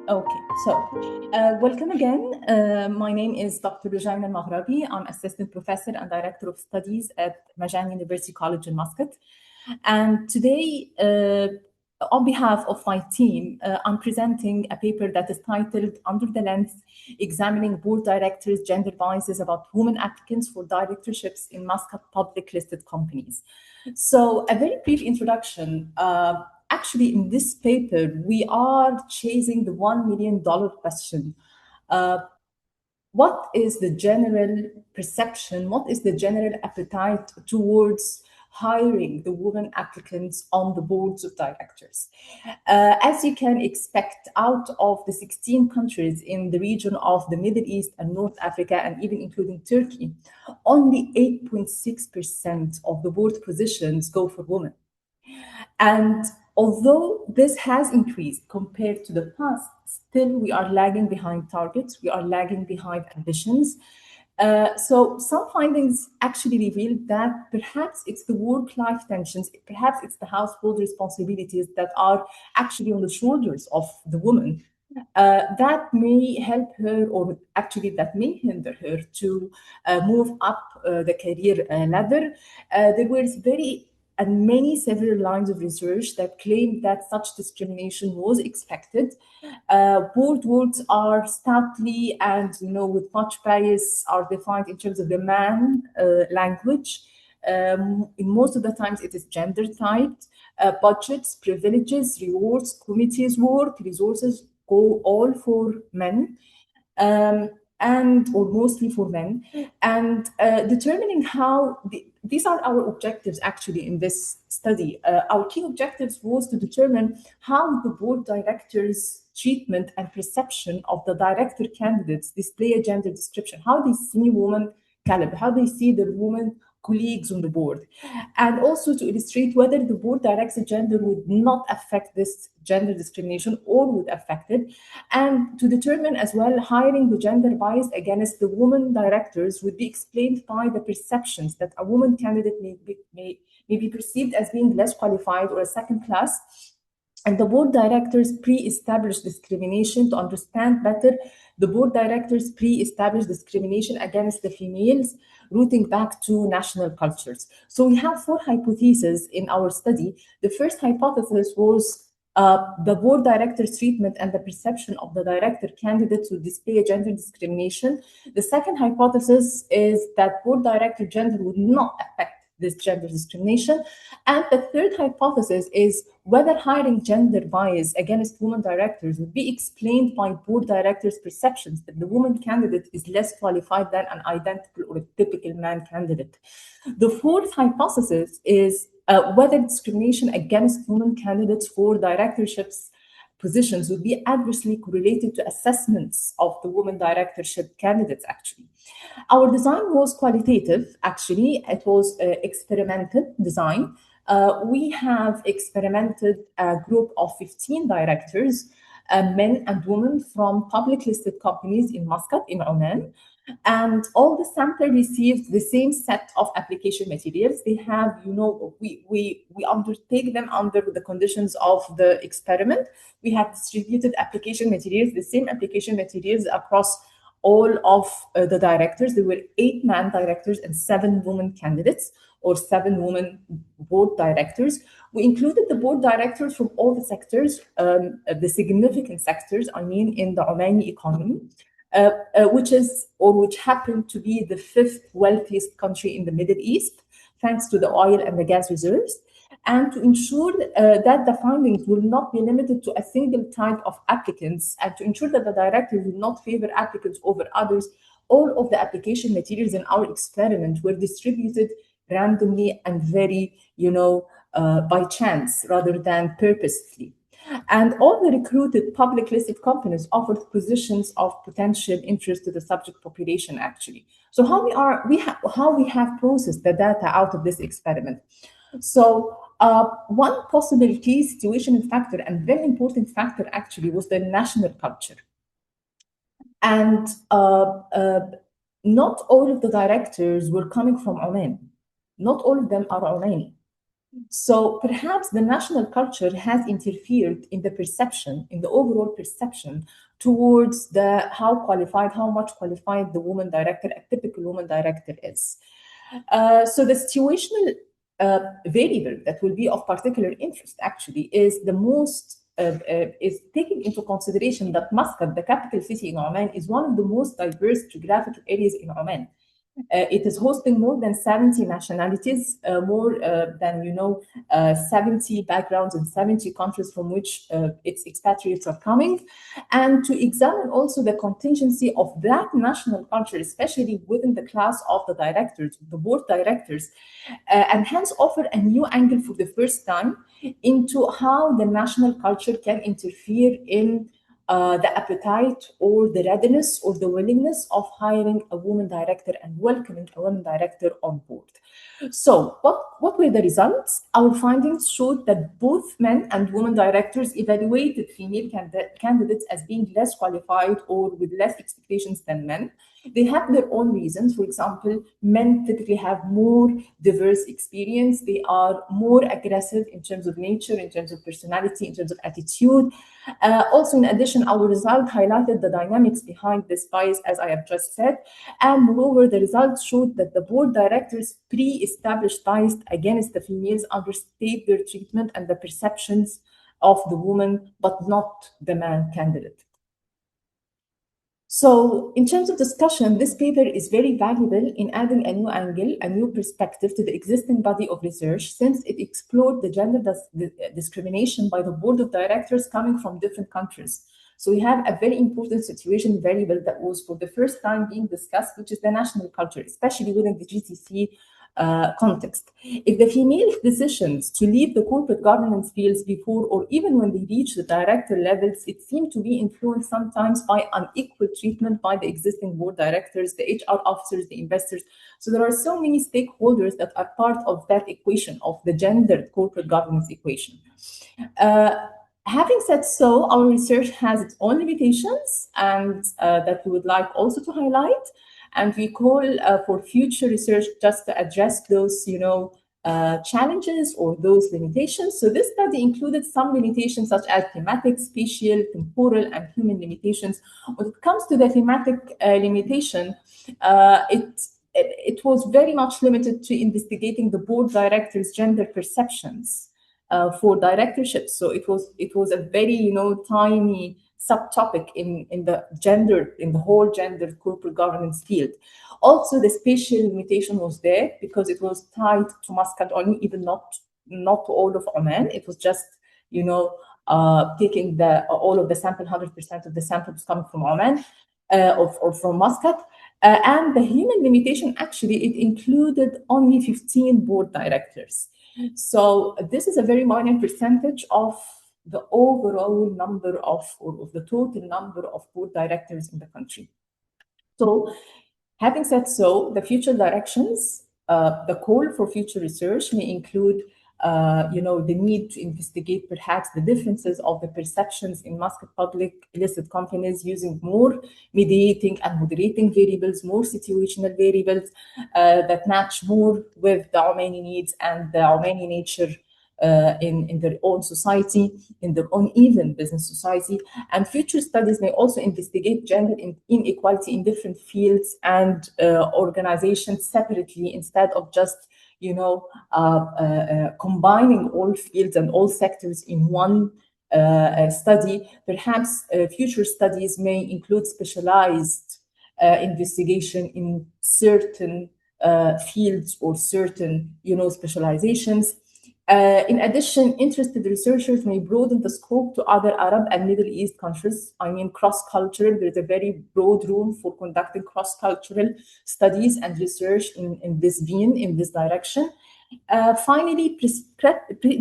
Okay, so welcome again. My name is Dr. Lujain El-Maghraby. I'm Assistant Professor and Director of Studies at Majan University College in Muscat. And today, on behalf of my team, I'm presenting a paper that is titled Under the Lens, Examining Board Directors' Gender Biases About Women Applicants for Directorships in Muscat Public Listed Companies. So a very brief introduction. Actually, in this paper, we are chasing the $1 million question. What is the general perception? What is the general appetite towards hiring the women applicants on the boards of directors? As you can expect, out of the 16 countries in the region of the Middle East and North Africa, and even including Turkey, only 8.6% of the board positions go for women. And although this has increased compared to the past, still we are lagging behind targets, we are lagging behind ambitions. So some findings actually revealed that perhaps it's the work-life tensions, perhaps it's the household responsibilities that are actually on the shoulders of the woman that may help her, or actually that may hinder her to move up the career ladder. There was several lines of research that claimed that such discrimination was expected. Board words are stoutly and with much bias are defined in terms of the man language. In most of the times it is gender typed. Budgets, privileges, rewards, committees work, resources go all for men. Or mostly for men, and determining how these are our objectives actually in this study. Our key objectives was to determine how the board directors' treatment and perception of the director candidates display a gender description, how they see women caliber, how they see the women colleagues on the board, and also to illustrate whether the board director gender would not affect this gender discrimination or would affect it, and to determine as well hiring the gender bias against the women directors would be explained by the perceptions that a woman candidate may be perceived as being less qualified or a second class, and the board directors pre-established discrimination. To understand better, the board directors pre-established discrimination against the females, rooting back to national cultures. So we have four hypotheses in our study. The first hypothesis was the board director's treatment and the perception of the director candidates would display gender discrimination. The second hypothesis is that board director gender would not affect this gender discrimination. And the third hypothesis is whether hiring gender bias against women directors would be explained by board directors' perceptions that the woman candidate is less qualified than an identical or a typical man candidate. The fourth hypothesis is whether discrimination against women candidates for directorships positions would be adversely correlated to assessments of the women directorship candidates, actually. Our design was qualitative, actually. It was experimental design. We have experimented a group of 15 directors, men and women from public listed companies in Muscat, in Oman. And all the sample received the same set of application materials. They have, we undertake them under the conditions of the experiment. We have distributed application materials, the same application materials across all of the directors. There were 8 man directors and 7 women candidates, or 7 women board directors. We included the board directors from all the sectors, the significant sectors, in the Omani economy. Which happened to be the 5th wealthiest country in the Middle East, thanks to the oil and the gas reserves, and to ensure that the findings will not be limited to a single type of applicants, and to ensure that the director will not favor applicants over others. All of the application materials in our experiment were distributed randomly and very, by chance rather than purposefully. And all the recruited public listed companies offered positions of potential interest to the subject population, actually. So how we have processed the data out of this experiment. So one possible key situation factor and very important factor actually was the national culture. And not all of the directors were coming from Oman. Not all of them are Omani. So perhaps the national culture has interfered in the perception, in the overall perception towards the how qualified, how much qualified the woman director, a typical woman director is. So the situational variable that will be of particular interest actually is the most is taking into consideration that Muscat, the capital city in Oman, is one of the most diverse geographical areas in Oman. It is hosting more than 70 nationalities, more than 70 backgrounds in 70 countries from which its expatriates are coming, and to examine also the contingency of that national culture, especially within the class of the directors, the board directors, and hence offer a new angle for the first time into how the national culture can interfere in the appetite or the readiness or the willingness of hiring a woman director and welcoming a woman director on board. So, what were the results? Our findings showed that both men and women directors evaluated female candidates as being less qualified or with less expectations than men. They have their own reasons. For example, men typically have more diverse experience. They are more aggressive in terms of nature, in terms of personality, in terms of attitude. Also, in addition, our result highlighted the dynamics behind this bias, as I have just said. And moreover, the results showed that the board directors' pre-established bias against the females understate their treatment and the perceptions of the woman, but not the man candidate. So, in terms of discussion, this paper is very valuable in adding a new angle, a new perspective to the existing body of research, since it explored the gender discrimination by the board of directors coming from different countries. So, we have a very important situation variable that was for the first time being discussed, which is the national culture, especially within the GCC context. If the female decisions to leave the corporate governance fields before or even when they reach the director levels, it seemed to be influenced sometimes by unequal treatment by the existing board directors, the HR officers, the investors. So there are so many stakeholders that are part of that equation, of the gendered corporate governance equation. Having said so, our research has its own limitations and that we would like also to highlight. And we call for future research just to address those, challenges or those limitations. So this study included some limitations such as thematic, spatial, temporal, and human limitations. When it comes to the thematic limitation, it was very much limited to investigating the board directors' gender perceptions for directorships. So it was a very tiny subtopic in the whole gender corporate governance field. Also, the spatial limitation was there because it was tied to Muscat only, even not to all of Oman. It was just taking all of the sample, 100% of the samples coming from Oman or from Muscat. And the human limitation, actually, it included only 15 board directors. So this is a very minor percentage of the overall number of the total number of board directors in the country. So having said so, the future directions, the call for future research may include the need to investigate perhaps the differences of the perceptions in Muscat public listed companies using more mediating and moderating variables, more situational variables that match more with the Omani needs and the Omani nature in their own society, in their own even business society. And future studies may also investigate gender inequality in different fields and organizations separately instead of just combining all fields and all sectors in one study. Perhaps future studies may include specialized investigation in certain fields or certain specializations. In addition, interested researchers may broaden the scope to other Arab and Middle East countries. I mean, cross-cultural. There is a very broad room for conducting cross-cultural studies and research in this vein, in this direction. Finally,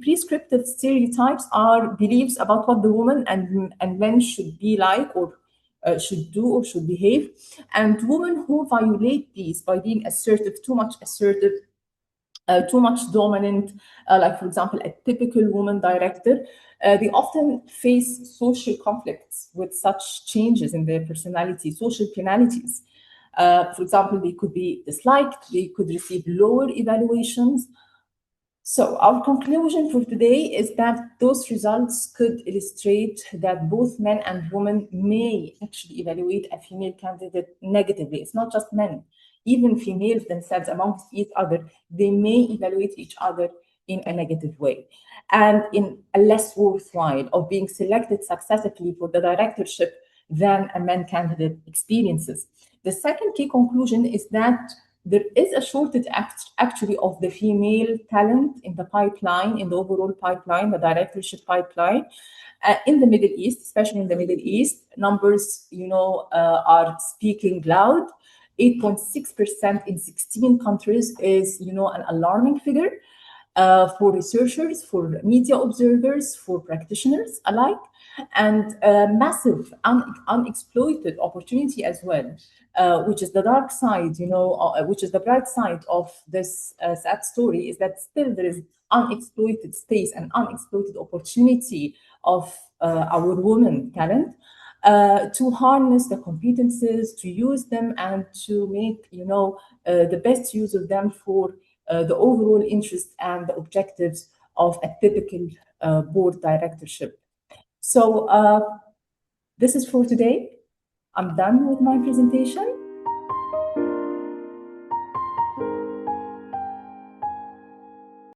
prescriptive stereotypes are beliefs about what the woman and men should be like or should do or should behave. And women who violate these by being assertive, too much assertive, too much dominant, like for example, a typical woman director, they often face social conflicts with such changes in their personality, social penalties. For example, they could be disliked, they could receive lower evaluations, So our conclusion for today is that those results could illustrate that both men and women may actually evaluate a female candidate negatively. It's not just men, even females themselves amongst each other, they may evaluate each other in a negative way and in a less worthwhile of being selected successfully for the directorship than a man candidate experiences. The second key conclusion is that there is a shortage actually of the female talent in the pipeline, in the overall pipeline, the directorship pipeline. In the Middle East, especially in the Middle East, numbers, are speaking loud. 8.6% in 16 countries is, an alarming figure for researchers, for media observers, for practitioners alike, and massive unexploited opportunity as well, which is the dark side, which is the bright side of this sad story, is that still there is unexploited space and unexploited opportunity of our women talent to harness the competences, to use them, and to make the best use of them for the overall interest and the objectives of a typical board directorship. So this is for today. I'm done with my presentation.